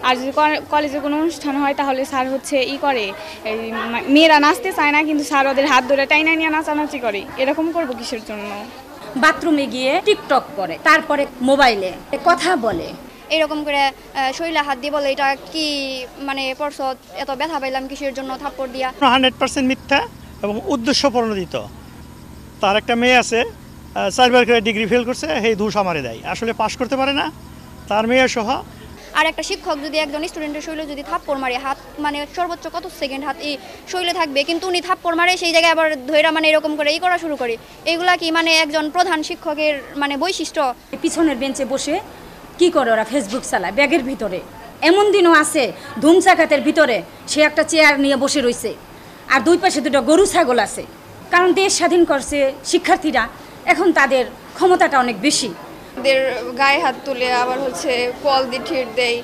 আর যদি কলেজে কোনো অনুষ্ঠান হয় তাহলে স্যার হচ্ছে করে এই মেয়েরা নাচতে চায় না কিন্তু স্যার ওদের হাত ধরে টাইনা নিয়ে নাচানাচি করে। এরকম করব কিসের জন্য? বাথরুমে গিয়ে টিকটক করে, তারপরে মোবাইলে কথা বলে, এরকম করে শরীরে হাত দিয়ে বলে এটা কি মানে পরশত এত ব্যথা পাইলাম কিসের জন্য থাপ্পড় দিয়া। 100% মিথ্যা এবং উদ্দেশ্য প্রণোদিত। তার একটা মেয়ে আছে 4 বার করে ডিগ্রি ফেল করছে, সেই দোষ আমারে দেয়, আসলে পাশ করতে পারে না তার মেয়ে সহ। আর একটা শিক্ষক যদি একজন স্টুডেন্টের শরীরে যদি থাপ্পড় মারে, হাত মানে সর্বোচ্চ কত সেকেন্ড হাত এই শরীরে থাকবে, কিন্তু উনি থাপ্পড় মারে সেই জায়গায় আবার ধৈরা মানে এরকম করে করা শুরু করে, এগুলা কি মানে একজন প্রধান শিক্ষকের মানে বৈশিষ্ট্য? পিছনের বেঞ্চে বসে কি করে ওরা ফেসবুক চালায় ব্যাগের ভিতরে। এমন দিনও আছে ধুমচাকাতের ভিতরে সে একটা চেয়ার নিয়ে বসে রয়েছে, আর দুই পাশে দুটো গরু ছাগল আছে। কারণ দেশ স্বাধীন করছে শিক্ষার্থীরা, এখন তাদের ক্ষমতাটা অনেক বেশি। গায়ে হাত তুলে আবার হচ্ছে কল দিয়ে ঠিট দেয়।